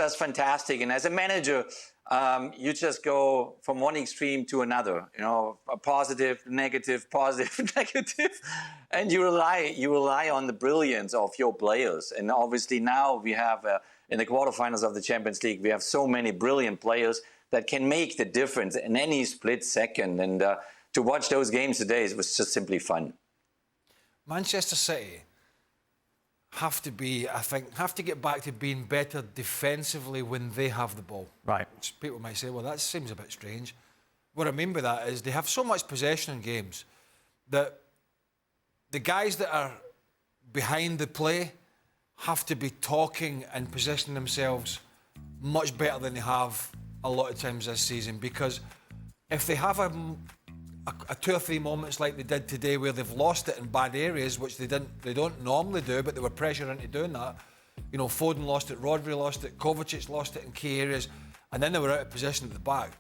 just fantastic. And as a manager, you just go from one extreme to another. You know, a positive, negative, positive, negative, and you rely on the brilliance of your players. And obviously now we have in the quarterfinals of the Champions League, we have so many brilliant players that can make the difference in any split second. And to watch those games today, it was just simply fun. Manchester City have to get back to being better defensively when they have the ball. Right. Which people might say, well, that seems a bit strange. What I mean by that is they have so much possession in games that the guys that are behind the play have to be talking and positioning themselves much better than they have a lot of times this season, because if they have a 2 or 3 moments like they did today where they've lost it in bad areas, which they don't normally do, but they were pressured into doing that. You know, Foden lost it, Rodri lost it, Kovacic lost it in key areas, and then they were out of position at the back.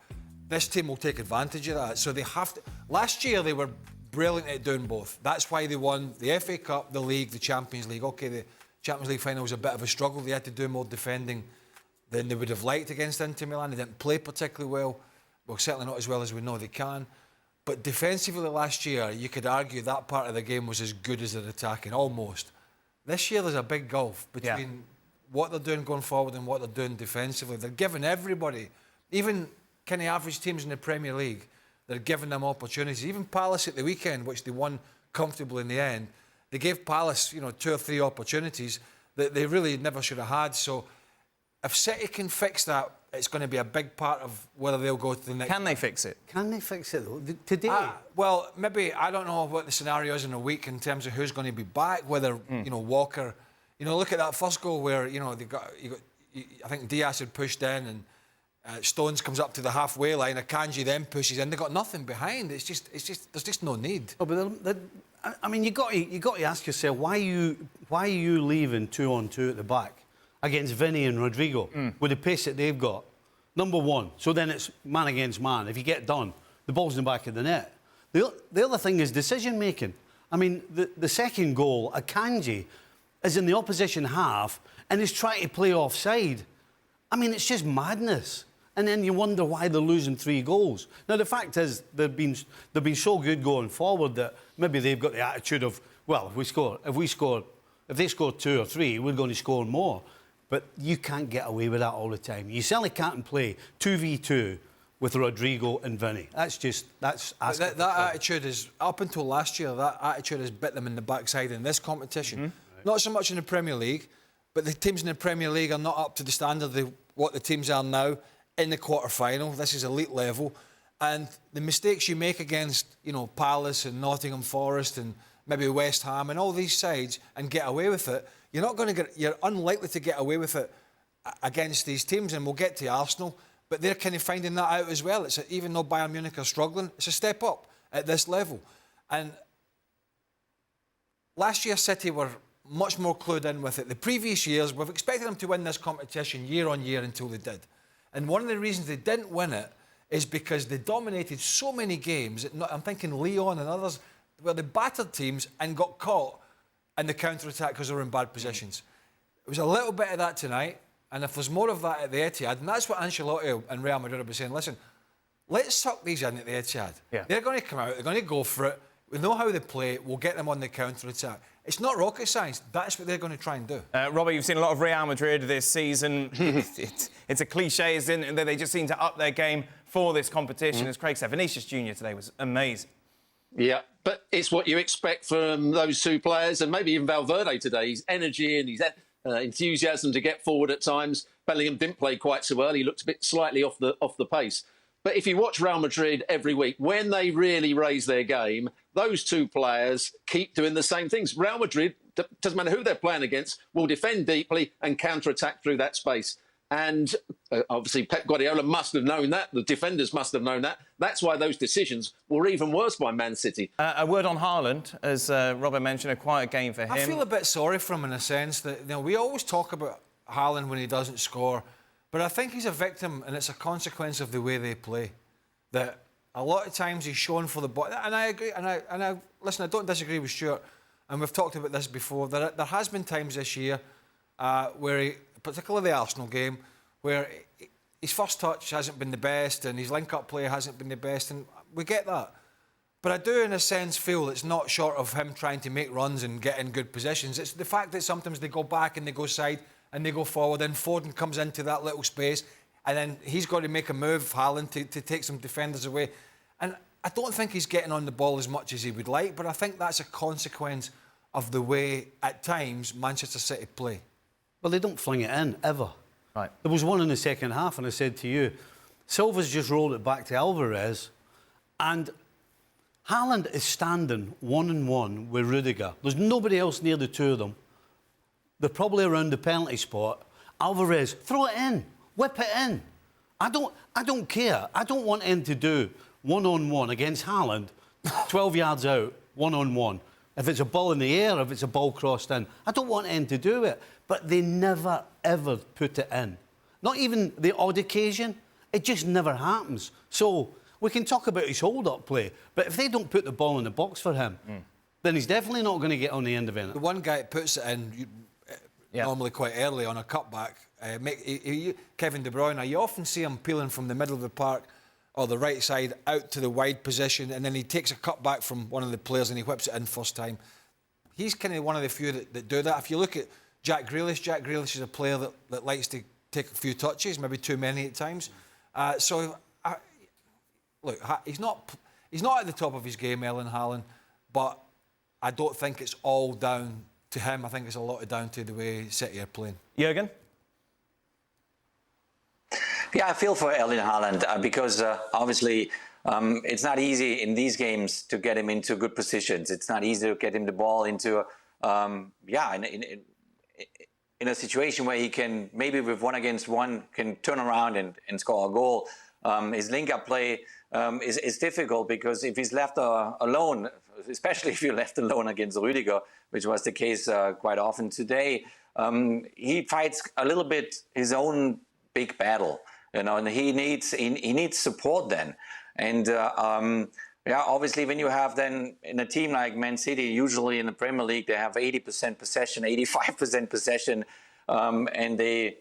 This team will take advantage of that. So they have to. Last year they were brilliant at doing both. That's why they won the FA Cup, the League, the Champions League. Okay, the Champions League final was a bit of a struggle. They had to do more defending than they would have liked against Inter Milan. They didn't play particularly well. Well, certainly not as well as we know they can. But defensively last year, you could argue that part of the game was as good as their attacking, almost. This year, there's a big gulf between what they're doing going forward and what they're doing defensively. They're giving everybody, even kind of average teams in the Premier League, they're giving them opportunities. Even Palace at the weekend, which they won comfortably in the end, they gave Palace, 2 or 3 opportunities that they really never should have had. So if City can fix that, it's going to be a big part of whether they'll go to the next. Can they fix it? Can they fix it, though? Today? Well, maybe, I don't know what the scenario is in a week in terms of who's going to be back, whether, Walker... look at that first goal where, I think Diaz had pushed in and Stones comes up to the halfway line, Akanji then pushes in. They've got nothing behind. It's just there's just no need. Oh, but I mean, you got to ask yourself, why are you leaving 2-on-2 at the back against Vinny and Rodrigo with the pace that they've got? Number one. So then it's man against man. If you get done, the ball's in the back of the net. The other thing is decision making. I mean, the second goal, Akanji is in the opposition half and is trying to play offside. I mean, it's just madness. And then you wonder why they're losing 3 goals. Now, the fact is, they've been so good going forward that maybe they've got the attitude of, well, if they score 2 or 3, we're going to score more. But you can't get away with that all the time. You certainly can't play 2v2 with Rodrigo and Vinny. That attitude is, up until last year, that attitude has bit them in the backside in this competition. Not so much in the Premier League, but the teams in the Premier League are not up to the standard of what the teams are now in the quarter-final. This is elite level. And the mistakes you make against, Palace and Nottingham Forest and maybe West Ham and all these sides and get away with it, you're unlikely to get away with it against these teams. And we'll get to Arsenal, but they're kind of finding that out as well. Even though Bayern Munich are struggling, it's a step up at this level. And last year, City were much more clued in with it. The previous years, we've expected them to win this competition year on year until they did. And one of the reasons they didn't win it is because they dominated so many games. I'm thinking Lyon and others, where they battered teams and got caught in the counter-attack because they were in bad positions. It was a little bit of that tonight, and if there's more of that at the Etihad, and that's what Ancelotti and Real Madrid will be saying, listen, let's suck these in at the Etihad. Yeah. They're going to come out, they're going to go for it. We know how they play, we'll get them on the counter-attack. It's not rocket science. That's what they're going to try and do. Robert, you've seen a lot of Real Madrid this season. It's a cliche, isn't it? They just seem to up their game for this competition. As Craig said, Vinicius Jr. today was amazing. Yeah, but it's what you expect from those 2 players, and maybe even Valverde today. His energy and his enthusiasm to get forward at times. Bellingham didn't play quite so early. He looked a bit slightly off the pace. But if you watch Real Madrid every week, when they really raise their game, those 2 players keep doing the same things. Real Madrid, doesn't matter who they're playing against, will defend deeply and counter-attack through that space. And obviously Pep Guardiola must have known that. The defenders must have known that. That's why those decisions were even worse by Man City. A word on Haaland, as Robert mentioned, a quiet game for him. I feel a bit sorry for him in a sense that we always talk about Haaland when he doesn't score, but I think he's a victim, and it's a consequence of the way they play. That a lot of times he's shown for the ball, and I agree. And listen, I don't disagree with Stewart, and we've talked about this before. There has been times this year where he, particularly the Arsenal game, where his first touch hasn't been the best and his link-up play hasn't been the best, and we get that. But I do, in a sense, feel it's not short of him trying to make runs and get in good positions. It's the fact that sometimes they go back and they go side and they go forward, and Foden comes into that little space, and then he's got to make a move, Haaland, to take some defenders away. And I don't think he's getting on the ball as much as he would like, but I think that's a consequence of the way, at times, Manchester City play. Well, they don't fling it in, ever. Right. There was one in the second half, and I said to you, Silva's just rolled it back to Alvarez, and Haaland is standing 1-on-1 with Rudiger. There's nobody else near the two of them. They're probably around the penalty spot. Alvarez, throw it in, whip it in. I don't care. I don't want him to do 1-on-1 against Haaland, 12 yards out, 1-on-1. If it's a ball in the air, if it's a ball crossed in, I don't want him to do it. But they never, ever put it in. Not even the odd occasion. It just never happens. So we can talk about his hold-up play, but if they don't put the ball in the box for him, then he's definitely not going to get on the end of it. The one guy that puts it in normally quite early on a cutback, Kevin De Bruyne, you often see him peeling from the middle of the park or the right side out to the wide position, and then he takes a cutback from one of the players and he whips it in first time. He's kind of one of the few that do that. If you look at Jack Grealish is a player that likes to take a few touches, maybe too many at times. Look, he's not at the top of his game, Erling Haaland, but I don't think it's all down to him. I think it's a lot down to the way City are playing. Jurgen? Yeah, I feel for Erling Haaland because obviously it's not easy in these games to get him into good positions. It's not easy to get him the ball into, in a situation where he can, maybe with 1-against-1, can turn around and score a goal. His link-up play is difficult because if he's left alone, especially if you're left alone against Rudiger, which was the case quite often today, he fights a little bit his own big battle, and he needs support then. And obviously when you have then in a team like Man City, usually in the Premier League, they have 80% possession, 85% possession, and they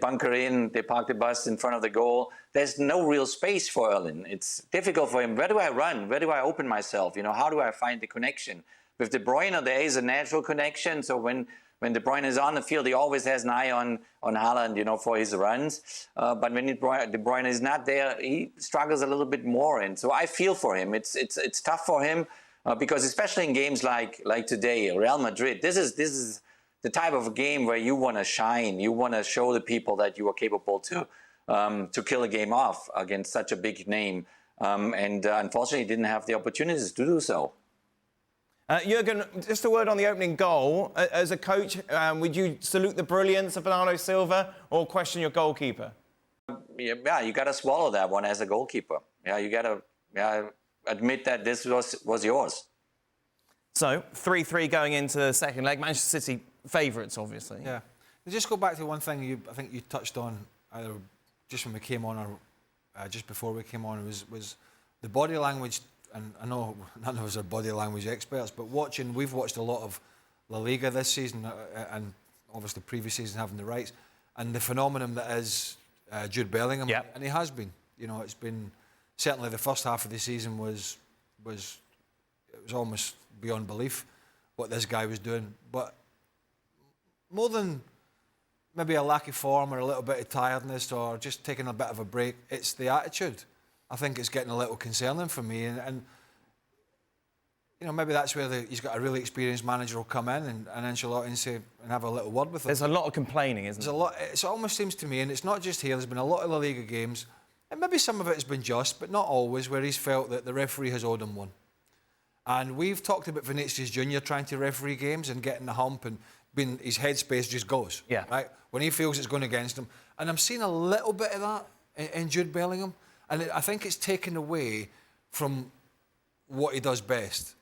bunker in, they park the bus in front of the goal. There's no real space for Erling. It's difficult for him. Where do I run? Where do I open myself? How do I find the connection? With De Bruyne, there is a natural connection. So when De Bruyne is on the field, he always has an eye on Haaland, for his runs. But when De Bruyne is not there, he struggles a little bit more. And so I feel for him. It's tough for him because especially in games like today, Real Madrid, this is the type of game where you want to shine. You want to show the people that you are capable to kill a game off against such a big name. And unfortunately, he didn't have the opportunities to do so. Jurgen, just a word on the opening goal. As a coach, would you salute the brilliance of Bernardo Silva or question your goalkeeper? Yeah, you got to swallow that one as a goalkeeper. Yeah, you got to admit that this was yours. So, 3-3 going into the second leg. Manchester City favourites, obviously. Yeah. Just go back to one thing I think you touched on, either just when we came on or just before we came on, was the body language. And I know none of us are body language experts, but we've watched a lot of La Liga this season, and obviously previous season having the rights, and the phenomenon that is Jude Bellingham, and he has been. It's been certainly the first half of the season was almost beyond belief what this guy was doing, but more than maybe a lack of form or a little bit of tiredness or just taking a bit of a break, it's the attitude. I think it's getting a little concerning for me, and maybe that's where he's got a really experienced manager will come in and Ancelotti and have a little word with him. There's a lot of complaining, isn't there? There's a lot. It almost seems to me, and it's not just here. There's been a lot of La Liga games, and maybe some of it has been just, but not always, where he's felt that the referee has owed him one. And we've talked about Vinicius Junior trying to referee games and getting the hump and his headspace just goes. Yeah. Right when he feels it's going against him, and I'm seeing a little bit of that in Jude Bellingham. And I think it's taken away from what he does best.